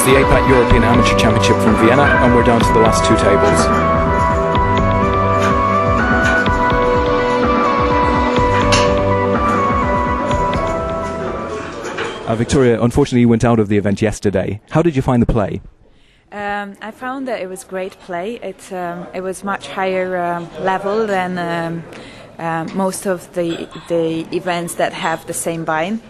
the APAT European Amateur Championship from Vienna, and we're down to the last two tables. Victoria, unfortunately you went out of the event yesterday. How did you find the play? I found that it was great play. It was much higher level than most of the events that have the same bind.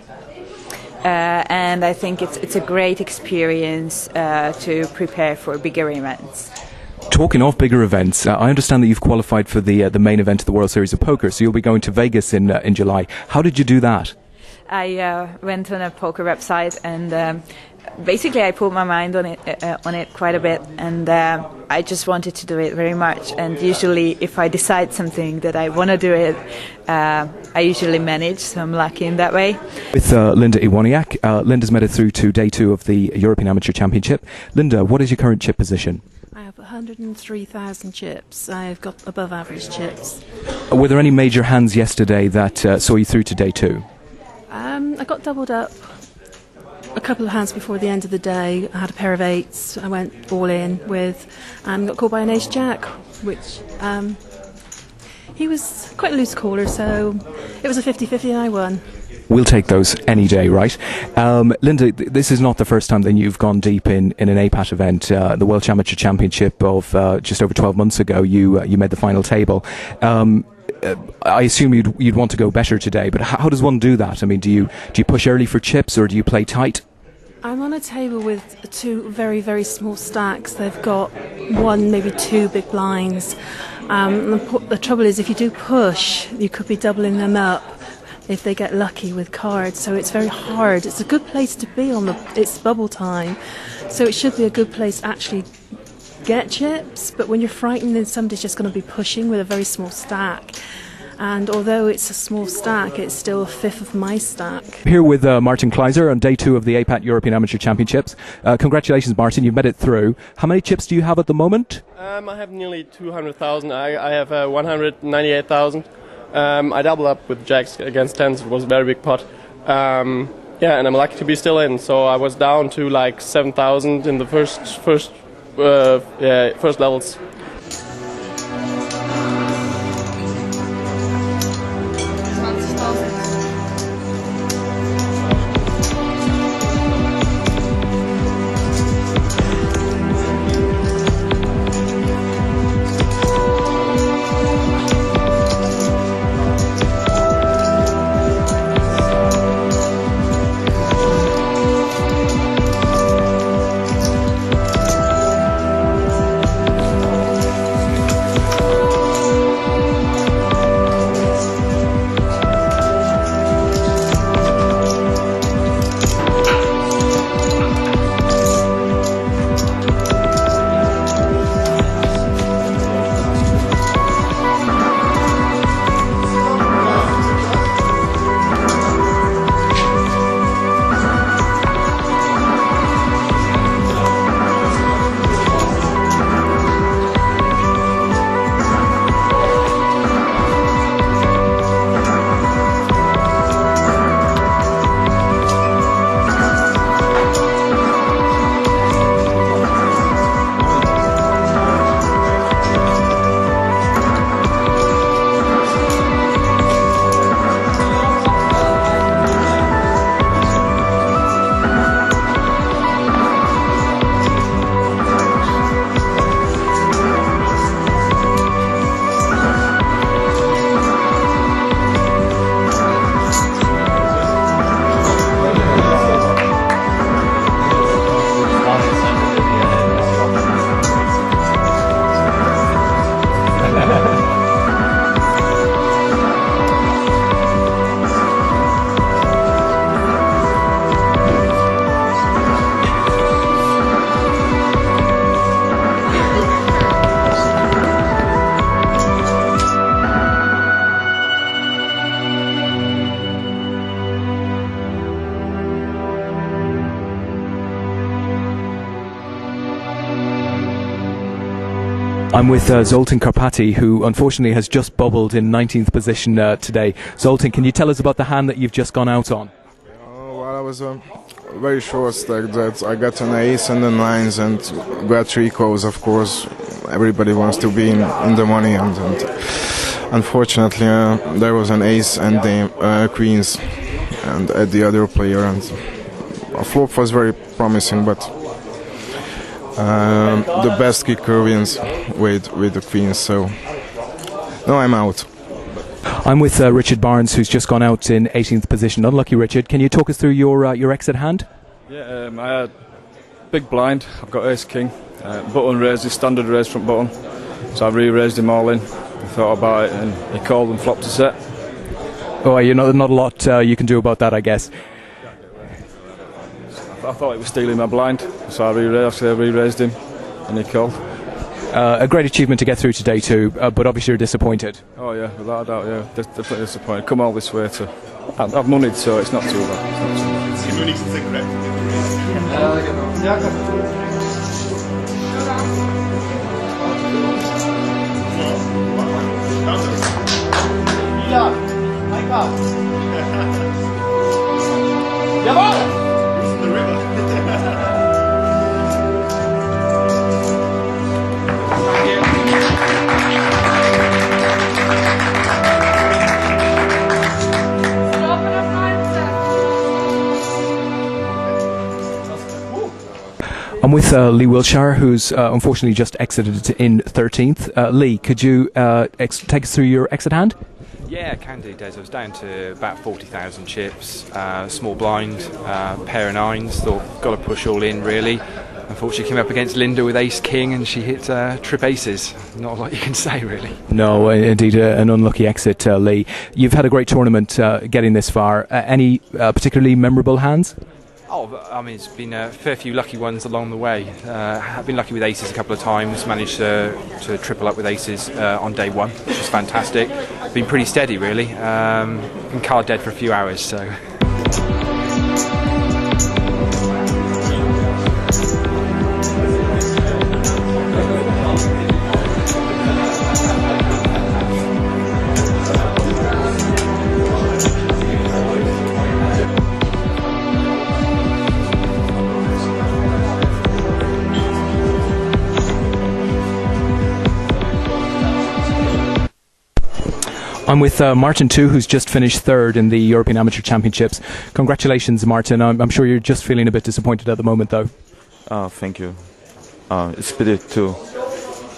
And I think it's a great experience to prepare for bigger events. Talking of bigger events, I understand that you've qualified for the main event of the World Series of Poker, so you'll be going to Vegas in July. How did you do that? I went on a poker website and basically I put my mind on it quite a bit, and I just wanted to do it very much. And usually if I decide something that I want to do it, I usually manage, so I'm lucky in that way. With Linda Iwoniak, Linda's made it through to day 2 of the European Amateur Championship. Linda, what is your current chip position? I have 103,000 chips. I've got above average chips. Were there any major hands yesterday that saw you through to day 2? I got doubled up a couple of hands before the end of the day. I had a pair of 8s I went all in with, and got called by an ace-jack, which he was quite a loose caller, so it was a 50-50 and I won. We'll take those any day, right? Linda, this is not the first time that you've gone deep in an APAT event. The World Amateur Championship of just over 12 months ago, you made the final table. I assume you'd want to go better today, but how does one do that? I mean, do you push early for chips, or do you play tight? I'm on a table with 2 very, very small stacks. They've got 1, maybe 2 big blinds. The trouble is, if you do push, you could be doubling them up if they get lucky with cards, so it's very hard. It's a good place to be it's bubble time, so it should be a good place to actually get chips, but when you're frightened then somebody's just going to be pushing with a very small stack, and although it's a small stack, it's still a 1/5 of my stack. Here with Martin Kleiser on day 2 of the APAT European Amateur Championships. Congratulations, Martin, you've made it through. How many chips do you have at the moment? I have nearly 200,000. I have 198,000. I doubled up with jacks against 10s. It was a very big pot. Yeah, and I'm lucky to be still in. So I was down to like 7,000 in the first levels. I'm with Zoltan Karpati, who unfortunately has just bubbled in 19th position today. Zoltan, can you tell us about the hand that you've just gone out on? Well, I was a very short stack that I got an ace and a nines and got 3 calls. Of course, everybody wants to be in the money, and unfortunately there was an ace and the queens and at the other player, and a flop was very promising, but the best kicker wins with the queens. So no, I'm out. I'm with Richard Barnes, who's just gone out in 18th position. Unlucky, Richard. Can you talk us through your exit hand? Yeah, I had big blind. I've got ace king. Button raised his standard raise front button, so I re-raised him all in. I thought about it, and he called and flopped a set. Oh, you know, not a lot you can do about that, I guess. I thought he was stealing my blind, so I re-raised him, and he called. A great achievement to get through today too, but obviously you're disappointed. Oh yeah, without a doubt, yeah, definitely disappointed. Come all this way to, I've moneyed, so it's not too bad. I'm with Leigh Wiltshire, who's unfortunately just exited in 13th. Leigh, could you take us through your exit hand? Yeah, I can do, Des. I was down to about 40,000 chips, small blind, pair of nines, thought got to push all in really. Unfortunately came up against Linda with ace king and she hit trip aces. Not a lot you can say really. No, indeed an unlucky exit, Leigh. You've had a great tournament getting this far. Any particularly memorable hands? Oh, I mean, it's been a fair few lucky ones along the way. I've been lucky with aces a couple of times, managed to triple up with aces on day one, which is fantastic. Been pretty steady, really. Been card dead for a few hours, so... I'm with Martin too, who's just finished third in the European Amateur Championships. Congratulations, Martin. I'm sure you're just feeling a bit disappointed at the moment, though. Thank you. It's pity to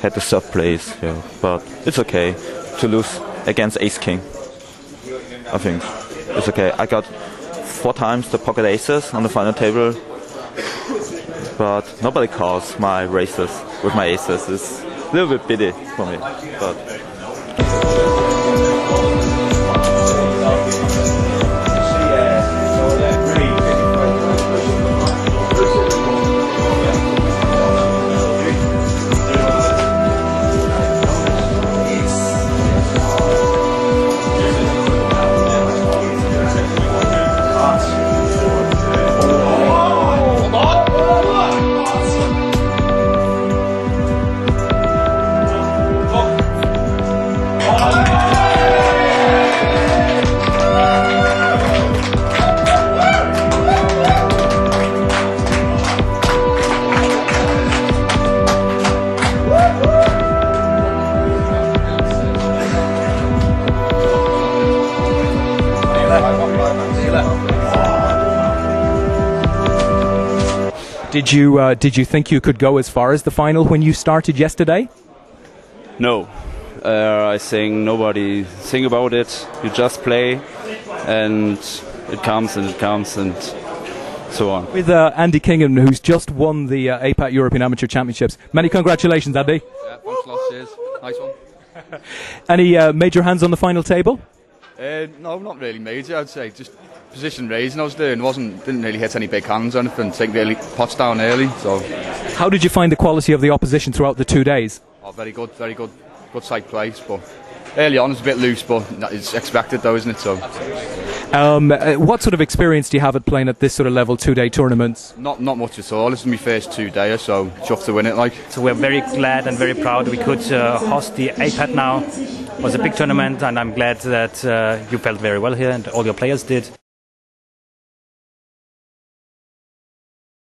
have the third place, yeah, but it's okay to lose against Ace King. I think it's okay. I got 4 times the pocket aces on the final table, but nobody calls my races with my aces. It's a little bit pity for me, but. Did you think you could go as far as the final when you started yesterday? No, I think nobody think about it. You just play, and it comes and so on. With Andy Kingham, who's just won the APAT European Amateur Championships. Many congratulations, Andy. Yeah, thanks a lot. Cheers. Nice one. Any major hands on the final table? No, not really major. I'd say just position raising I was doing. Didn't really hit any big hands or anything. Take really pots down early. So. How did you find the quality of the opposition throughout the 2 days? Oh, very good, good side place. But early on it's a bit loose, but it's expected though, isn't it? So. What sort of experience do you have at playing at this sort of level 2-day tournaments? Not much at all. This is my first 2 days, so chuffed to win it. Like. So we're very glad and very proud we could host the APAT now. It was a big tournament, and I'm glad that you felt very well here, and all your players did.